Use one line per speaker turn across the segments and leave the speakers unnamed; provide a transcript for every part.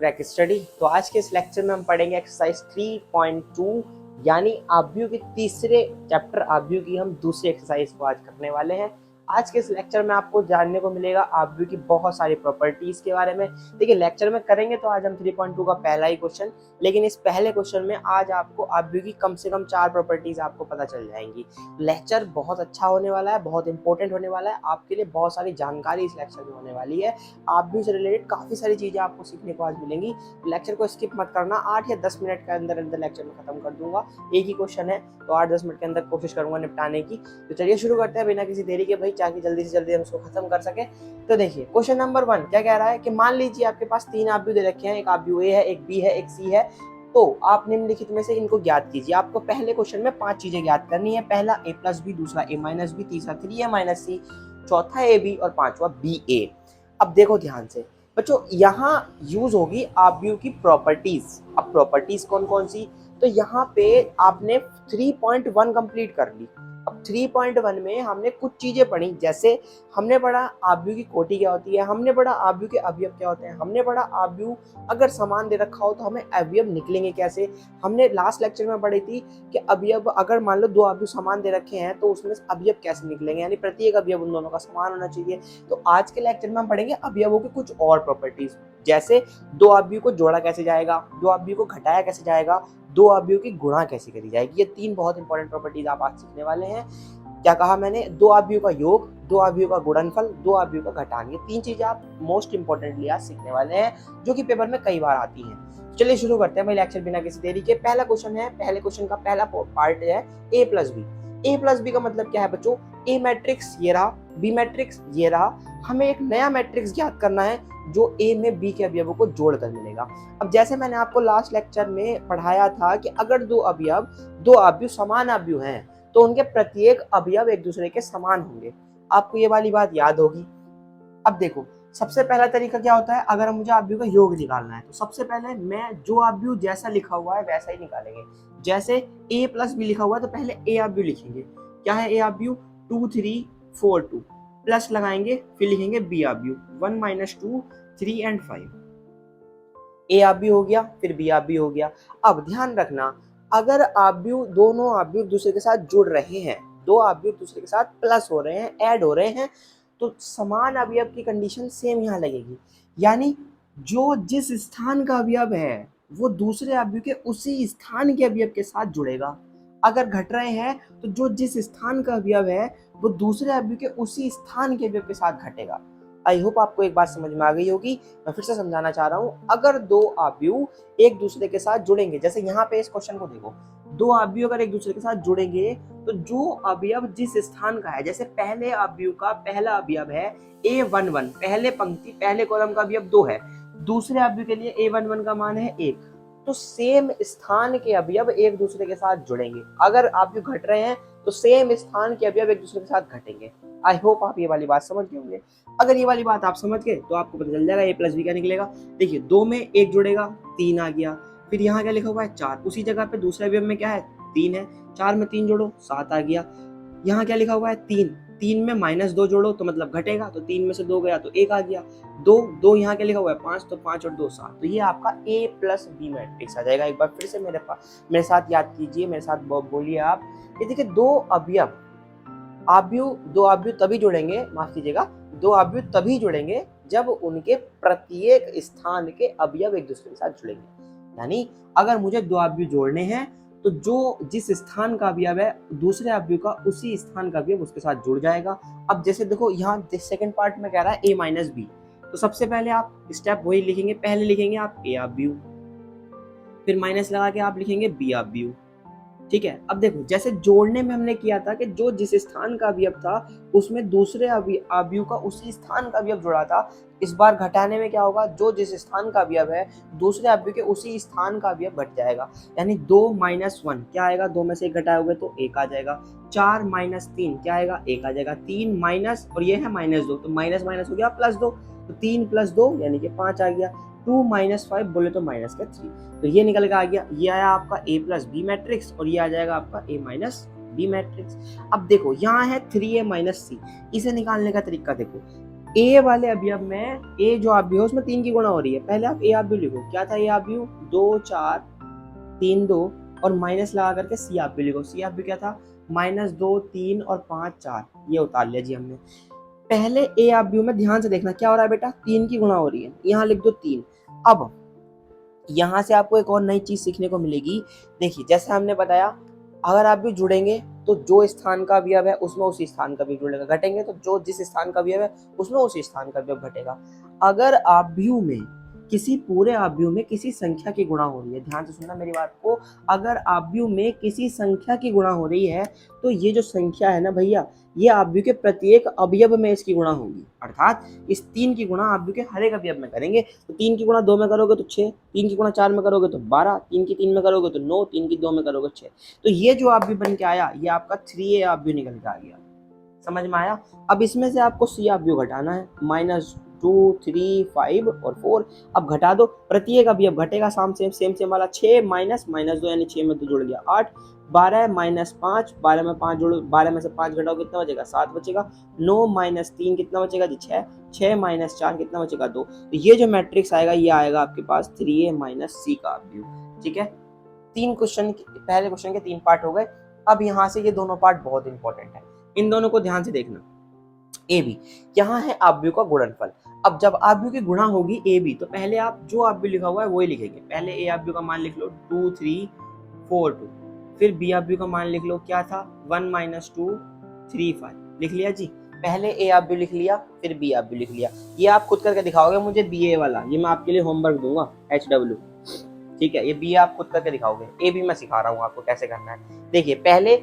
Crack study. तो आज के इस लेक्चर में हम पढ़ेंगे एक्सरसाइज 3.2 यानी आव्यूह के तीसरे चैप्टर आव्यूह की हम दूसरी एक्सरसाइज को आज करने वाले हैं। आज के इस लेक्चर में आपको जानने को मिलेगा आव्यूह की बहुत सारी प्रॉपर्टीज के बारे में। देखिए लेक्चर में करेंगे तो आज हम 3.2 का पहला ही क्वेश्चन, लेकिन इस पहले क्वेश्चन में आज आपको आव्यूह की कम से कम 4 प्रॉपर्टीज आपको पता चल जाएंगी। लेक्चर बहुत अच्छा होने वाला है, बहुत इंपॉर्टेंट होने वाला है, आपके लिए बहुत सारी जानकारी इस लेक्चर में होने वाली है। आव्यूह से रिलेटेड काफी सारी चीजें आपको सीखने को आज मिलेंगी। लेक्चर को स्किप मत करना, 8 या 10 मिनट के अंदर लेक्चर में खत्म कर दूंगा। एक ही क्वेश्चन है तो 8-10 मिनट के अंदर कोशिश करूंगा निपटाने की। तो चलिए शुरू करते हैं बिना किसी देरी के भाई, ताकि जल्दी से जल्दी हम इसको खत्म कर सके। तो देखिए क्वेश्चन नंबर 1 क्या कह रहा है कि मान लीजिए आपके पास 3 आव्यूह दे रखे हैं, एक आव्यूह ए है, एक बी है, एक सी है। तो आप निम्नलिखित में से इनको ज्ञात कीजिए। आपको पहले क्वेश्चन में 5 चीजें ज्ञात करनी है। पहला a प्लस बी, दूसरा a माइनस बी, तीसरा 3a माइनस सी, चौथा ए बी और पांचवा बी ए। अब देखो ध्यान से बच्चों, यहाँ यूज होगी आव्यूह की प्रॉपर्टीज। अब प्रॉपर्टीज कौन कौन सी, तो यहाँ पे आपने 3.1 कंप्लीट कर ली। अब 3.1 में हमने कुछ चीजें पढ़ी, जैसे हमने पढ़ा आव्यूह की कोटि क्या होती है, हमने पढ़ा आव्यूह के अवयव क्या होते हैं, हमने पढ़ा आव्यूह अगर समान दे रखा हो तो हमें अवयव निकलेंगे कैसे। हमने लास्ट लेक्चर में पढ़ी थी कि अवयव अगर मान लो 2 आव्यूह समान दे रखे हैं तो उसमें अवयव कैसे निकलेंगे, यानी प्रत्येक अवयव उन दोनों का समान होना चाहिए। तो आज के लेक्चर में हम पढ़ेंगे अवयवों की कुछ और प्रॉपर्टीज, जैसे 2 आव्यूह को जोड़ा कैसे जाएगा, 2 आव्यूह को घटाया कैसे जाएगा, 2 आव्यूह की गुणा कैसे करी जाएगी। ये 3 बहुत इंपॉर्टेंट प्रॉपर्टीज आप आज सीखने वाले हैं। क्या कहा मैंने, 2 आव्यूह का योग, 2 आव्यूह का गुणनफल, 2 आव्यूह का घटान। ये 3 चीजें आप मोस्ट इंपॉर्टेंटली आज सीखने वाले हैं, जो कि पेपर में कई बार आती हैं। चलिए शुरू करते हैं भाई लेक्चर बिना किसी देरी के। पहला क्वेश्चन है, पहले क्वेश्चन का पहला पार्ट है a plus B. a plus B का मतलब क्या है बच्चों, a मैट्रिक्स ये रहा, b मैट्रिक्स ये रहा। हमें एक नया मैट्रिक्स ज्ञात करना है जो a में b के अवयवों को जोड़कर मिलेगा। अब जैसे मैंने आपको लास्ट लेक्चर में पढ़ाया था कि अगर 2 आव्यूह समान आव्यूह हैं तो उनके प्रत्येक अवयव एक दूसरे के समान होंगे। आपको ये वाली बात याद होगी। अब देखो सबसे पहला तरीका क्या होता है, अगर मुझे आव्यूह का योग निकालना है तो सबसे पहले मैं जो आव्यूह जैसा लिखा हुआ है वैसा ही निकालेंगे। जैसे a प्लस बी लिखा हुआ है तो पहले a आव्यूह लिखेंगे। क्या है a आव्यूह, 2 3 4 2, प्लस लगाएंगे, फिर लिखेंगे b आव्यूह 1 - 2 3 और 5। a आव्यूह हो गया, फिर b आव्यूह हो गया। अब ध्यान रखना, अगर दोनों आव्यूह दूसरे के साथ जुड़ रहे हैं, 2 आव्यूह दूसरे के साथ प्लस हो रहे हैं, ऐड हो रहे हैं, तो समान अवयव की कंडीशन सेम यहाँ लगेगी। यानी जो जिस स्थान का अवयव है वो दूसरे अवयव के उसी स्थान के अवयव के साथ जुड़ेगा। अगर घट रहे हैं तो जो जिस स्थान का अवयव है वो दूसरे अवयव के उसी स्थान के अवयव के साथ घटेगा। आई होप आपको एक बात समझ में आ गई होगी। मैं फिर से समझाना चाह रहा हूँ, अगर 2 आव्यूह एक दूसरे के साथ जुड़ेंगे, जैसे यहाँ पे इस क्वेश्चन को देखो, 2 आव्यूह अगर एक दूसरे के साथ जुड़ेंगे तो जो अवयव जिस स्थान का है, जैसे पहले आव्यूह का पहला अवयव है a11, पहले पंक्ति पहले कॉलम का अवयव 2 है, दूसरे आव्यूह के लिए a11 का मान है 1, तो सेम स्थान के अवयव एक दूसरे के साथ जुड़ेंगे। अगर आव्यूह घट रहे हैं तो सेम स्थान के अवयव एक दूसरे के साथ घटेंगे। आई होप आप ये वाली बात समझ गए होंगे। अगर ये वाली बात आप समझ गए तो आपको पता चल जाएगा a प्लस बी क्या निकलेगा। देखिए 2 में 1 जुड़ेगा, 3 आ गया, फिर यहाँ क्या लिखा हुआ है 4, उसी जगह पे दूसरे अवयव में क्या है 3 है, 4 में 3 जोड़ो 7 आ गया। यहाँ क्या लिखा हुआ है 3 में -2 जोड़ो तो मतलब घटेगा, तो 3 में से 2 गया तो 1 आ गया। 2 यहाँ क्या लिखा हुआ है 5, तो 5 और 2 7, तो ये आपका a प्लस बी मैट्रिक्स आ जाएगा। एक बार फिर से मेरे साथ याद कीजिए, मेरे साथ बोलिए आप। ये देखिए 2 आव्यूह तभी जुड़ेंगे, माफ कीजिएगा, 2 आव्यूह तभी जुड़ेंगे जब उनके प्रत्येक स्थान के अवयव एक दूसरे के साथ जुड़ेंगे। यानी अगर मुझे 2 आव्यूह जोड़ने हैं तो जो जिस स्थान का अवयव है दूसरे आव्यूह का उसी स्थान का अवयव उसके साथ जुड़ जाएगा। अब जैसे देखो यहाँ सेकंड पार्ट में कह रहा है a माइनस बी, तो सबसे पहले आप स्टेप वही लिखेंगे, पहले लिखेंगे आप a आव्यूह, फिर माइनस लगा के आप लिखेंगे b आव्यूह। ठीक है, अब देखो जैसे जोड़ने में हमने किया था कि जो जिस स्थान का अवयव था उसमें दूसरे आव्यूह का उसी स्थान का अवयव जुड़ा था। इस बार घटाने में क्या होगा, जो जिस स्थान का अवयव है दूसरे आव्यूह के उसी स्थान का अवयव घट जाएगा। यानी 2 - 1 क्या आएगा, 2 में से 1 घटाओगे तो 1 आ जाएगा। 4 - 3 क्या आएगा, 1 आ जाएगा। 3 माइनस और ये है -2, तो माइनस माइनस हो गया +2, तो 3 + 2 यानी कि 5 आ गया। 2 - 5 बोले तो -3, तो ये निकल के आ गया। ये आया आपका a प्लस बी मैट्रिक्स और ये आ जाएगा आपका a माइनस बी मैट्रिक्स। अब देखो यहाँ है 3a माइनस सी, इसे निकालने का तरीका देखो। ए वाले अवयव में ए जो अवयव है उसमें 3 की गुणा हो रही है। पहले आप ए अवयव लिखो, क्या था ए अवयव, 2 4 3 2 और माइनस लगा करके सी अवयव लिखो। सी अवयव क्या था, -2 3 और 5 4, ये उतार लिया जी हमने। पहले ए अवयव में ध्यान से देखना क्या हो रहा है बेटा, 3 की गुणा हो रही है, यहाँ लिख दो 3। अब यहाँ से आपको एक और नई चीज सीखने को मिलेगी। देखिए जैसे हमने बताया, अगर आप भी जुड़ेंगे तो जो स्थान का अवयव है उसमें उसी स्थान का भी जुड़ेगा, घटेंगे तो जो जिस स्थान का अवयव है उसमें उसी स्थान का अवयव घटेगा। अगर अवयव में किसी पूरे अवयव में किसी संख्या की गुणा हो रही है, ध्यान से सुनना मेरी बात को, अगर अवयव में किसी संख्या की गुणा हो रही है तो ये जो संख्या है ना भैया, ये अवयव के प्रत्येक अवयव में इसकी गुणा होगी। अर्थात इस 3 की गुणा अवयव के हर एक अवयव में करेंगे। तो 3 की गुणा 2 में करोगे तो 6, 3 की गुणा 4 में करोगे तो 12, 3 की 3 में करोगे तो 9, 3 की 2 में करोगे 6। तो ये जो अवयव बन के आया ये आपका 3a अवयव निकल के आ गया। समझ में आया। अब इसमें से आपको c अवयव घटाना है, -2 3 5 और 4। अब घटा दो, प्रत्येक अवयव घटेगा सेम वाला। 6 -2 यानी 6 में 2 जुड़ गया 8, 12 -5, 12 में 5 जोड़ो, 12 में से 5 घटाओ कितना बचेगा, 7 बचेगा। 9 -3 कितना बचेगा जी, 6, 6 - 4 कितना बचेगा, 2। तो ये जो मैट्रिक्स आएगा ये आएगा आपके पास 3a - c का अवयव। ठीक है, पहले क्वेश्चन के 3 पार्ट हो गए। अब यहाँ से ये दोनों पार्ट बहुत इंपॉर्टेंट है, इन दोनों को ध्यान से देखना। ए बी, यहाँ है अवयव का गुणनफल। अब जब अवयव की गुणा होगी ए बी, तो पहले आप जो अवयव लिखा हुआ है वही लिखेंगे। पहले ए अवयव का मान लिख लो 2 3 4 2, फिर बी अवयव का मान लिख लो, क्या था 1 - 2 3 5, लिख लिया जी। पहले ए अवयव लिख लिया, फिर बी अवयव लिख लिया। ये आप खुद करके दिखाओगे मुझे बी ए वाला, ये मैं आपके लिए होमवर्क दूंगा HW। ठीक है, ये बी आप खुद करके दिखाओगे, ए भी मैं सिखा रहा हूँ आपको कैसे करना है। देखिए पहले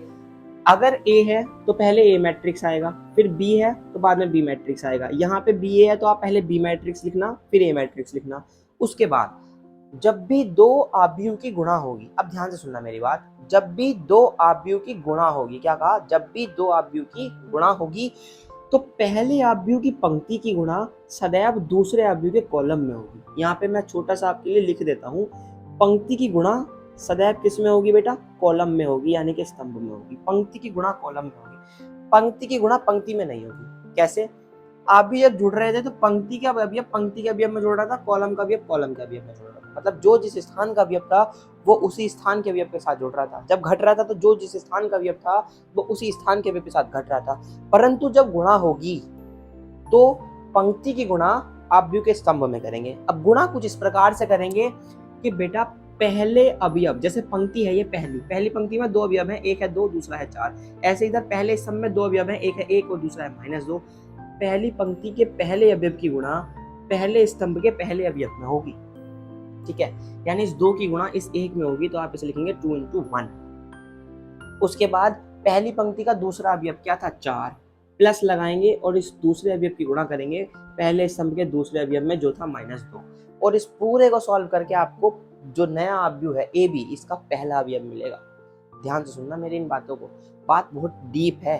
अगर ए है तो पहले ए मैट्रिक्स आएगा, फिर बी है तो बाद में बी मैट्रिक्स आएगा। यहाँ पे बी ए है तो आप पहले बी मैट्रिक्स लिखना, फिर ए मैट्रिक्स लिखना। उसके बाद जब भी दो अवयव की गुणा होगी, अब ध्यान से सुनना मेरी बात, जब भी दो अवयव की गुणा होगी, क्या कहा, जब भी दो अवयव की गुणा होगी तो पहले अवयव की पंक्ति की गुणा सदैव दूसरे अवयव के कॉलम में होगी। यहाँ पे मैं छोटा सा आपके लिए लिख देता हूँ, पंक्ति की गुणा सदैव किस में होगी बेटा, कॉलम में होगी, यानी कि स्तंभ में होगी। पंक्ति की गुणा कॉलम में होगी, पंक्ति की गुणा पंक्ति में नहीं होगी। कैसे, आप भी जब जुड़ रहे थे तो पंक्ति का अवयव पंक्ति के अवयव में जुड़ रहा था, कॉलम का अवयव कॉलम के अवयव में जुड़ रहा था। मतलब जो जिस स्थान का अवयव था वो उसी स्थान के अवयव के साथ जुड़ रहा था। जब घट रहा था तो जो जिस स्थान का अवयव था वो उसी स्थान के अवयव के साथ घट रहा था। परंतु जब गुणा होगी तो पंक्ति की गुणा अवयव के स्तंभ में करेंगे। अब गुणा कुछ इस प्रकार से करेंगे कि बेटा पहले अवयव, जैसे पंक्ति है ये पहली पंक्ति में 2 अवयव हैं, एक है 2 दूसरा है 4। ऐसे इधर पहले स्तंभ में 2 अवयव हैं, एक है 1 और दूसरा है -2। पहली पंक्ति के पहले अवयव की गुणा पहले स्तंभ के पहले अवयव में होगी। ठीक है, यानी इस 2 की गुणा इस 1 में होगी, तो आप इसे लिखेंगे 2 × 1। उसके बाद पहली पंक्ति का दूसरा अवयव क्या था, 4, प्लस लगाएंगे और इस दूसरे अवयव की गुणा करेंगे पहले स्तंभ के दूसरे अवयव में जो था -2। और इस पूरे को सॉल्व करके आपको जो नया अवयव है ए बी, इसका पहला अवयव मिलेगा। ध्यान से सुनना मेरी इन बातों को, बात बहुत डीप है,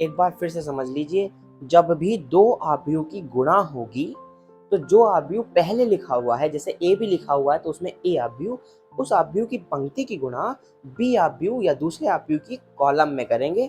एक बार फिर से समझ लीजिए। जब भी दो अवयव की गुणा होगी तो जो अवयव पहले लिखा हुआ है, जैसे ए बी लिखा हुआ है तो उसमें ए अवयव, उस अवयव की पंक्ति की गुणा बी अवयव या दूसरे अवयव की कॉलम में करेंगे।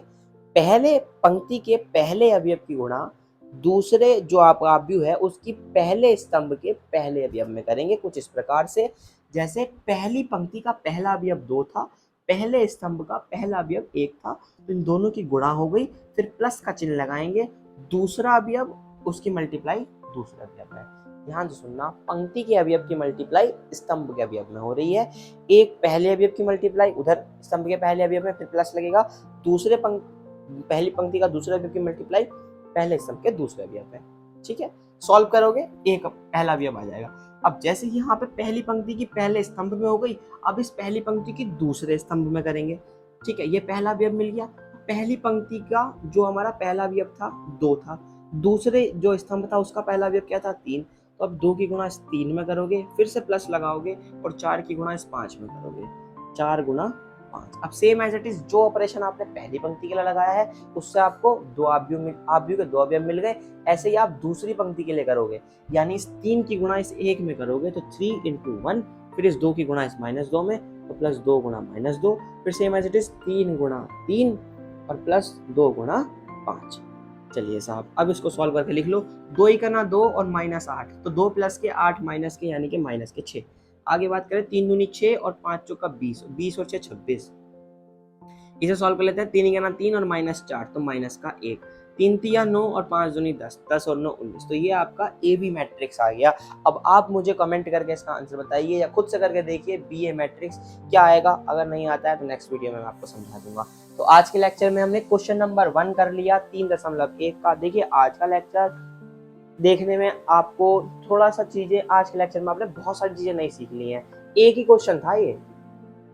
पहले पंक्ति के पहले अवयव की गुणा दूसरे जो अवयव है उसकी पहले स्तंभ के पहले अवयव में करेंगे। कुछ इस प्रकार से, जैसे पहली पंक्ति का पहला अवयव 2 था, पहले स्तंभ का पहला अवयव 1 था, तो इन दोनों की गुणा हो गई, फिर प्लस का चिन्ह लगाएंगे, दूसरा अवयव उसकी मल्टीप्लाई दूसरा अवयव है। ध्यान से सुनना, पंक्ति के अवयव की मल्टीप्लाई स्तंभ के अवयव में हो रही है, एक पहले अवयव की मल्टीप्लाई उधर स्तंभ के पहले अवयव में, फिर प्लस लगेगा, पहली पंक्ति का दूसरे अवयव की मल्टीप्लाई पहले स्तंभ के दूसरे अवयव है। ठीक है, सॉल्व करोगे एक पहला अवयव आ जाएगा। अब जैसे यहाँ पे पहली पंक्ति की पहले स्तंभ में हो गई, अब इस पहली पंक्ति की दूसरे स्तंभ में करेंगे। ठीक है, ये पहला अवयव मिल गया। पहली पंक्ति का जो हमारा पहला अवयव था 2 था, दूसरे जो स्तंभ था उसका पहला अवयव क्या था 3, तो अब 2 की गुणा इस 3 में करोगे, फिर से प्लस लगाओगे और 4 की गुणा इस 5 में करोगे, 4 × 5। अब सेम एज इट इज जो ऑपरेशन आपने पहली पंक्ति के लिए लगाया है उससे आपको अवयव के 2 अवयव मिल गए। ऐसे ही आप दूसरी पंक्ति के लिए करोगे, यानी इस 3 की गुणा इस 1 में करोगे तो 3 × 1, फिर इस 2 की गुणा इस -2 में तो प्लस 2 × -2, फिर सेम एज इट इज 3 × 3 और प्लस 2 × 5। चलिए साहब, अब इसको सॉल्व करके लिख लो। 2 ही करना 2 और -8, तो 2 प्लस के 8 माइनस के यानी कि माइनस के 6। आगे बात करें 3 दूनी 6 और 5 चौका 20, 20 और 6 26। इसे सॉल्व कर लेते हैं। 3 करना 3 और -4 तो माइनस का 1। 3 तिया 9 और 5 दूनी 10, 10 और 9 19। तो ये आपका ए बी मैट्रिक्स आ गया। अब आप मुझे कमेंट करके इसका आंसर बताइए या खुद से करके देखिए बी ए मैट्रिक्स क्या आएगा। अगर नहीं आता है तो नेक्स्ट वीडियो में मैं आपको समझा दूंगा। तो आज के लेक्चर में हमने क्वेश्चन नंबर 1 कर लिया 3.1 का। देखिए आज का लेक्चर देखने में आपको थोड़ा सा चीजें, आज के लेक्चर में आपने बहुत सारी चीजें नहीं सीख ली हैं। एक ही क्वेश्चन था ये,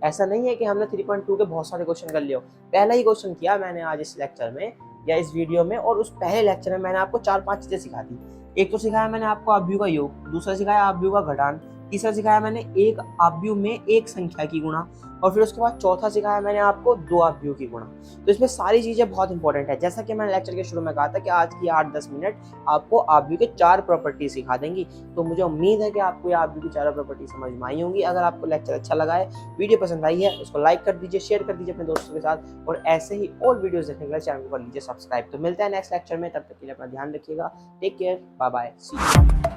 ऐसा नहीं है कि हमने 3.2 के बहुत सारे क्वेश्चन कर लिए हो। पहला ही क्वेश्चन किया मैंने आज इस लेक्चर में या इस वीडियो में, और उस पहले लेक्चर में मैंने आपको 4-5 चीजें सिखा दी। एक तो सिखाया मैंने आपको आव्यूह का योग, दूसरा सिखाया आव्यूह का घटान, तीसरा सिखाया मैंने एक आव्यूह में एक संख्या की गुणा, और फिर उसके बाद चौथा सिखाया मैंने आपको 2 आव्यूह की गुणा। तो इसमें सारी चीजें बहुत इंपॉर्टेंट है। जैसा कि मैंने लेक्चर के शुरू में कहा था कि आज की 8-10 मिनट आपको आव्यूह के 4 प्रॉपर्टी सिखा देंगी। तो मुझे उम्मीद है कि आपको ये आव्यूह की 4 प्रॉपर्टी समझ में आई होंगी। अगर आपको लेक्चर अच्छा लगा है, वीडियो पसंद आई है, उसको लाइक कर दीजिए, शेयर कर दीजिए अपने दोस्तों के साथ, और ऐसे ही और वीडियोस देखने के लिए चैनल को कर लीजिए सब्सक्राइब। तो मिलते हैं नेक्स्ट लेक्चर में, तब तक के लिए अपना ध्यान रखिएगा। Take care, bye bye, see you.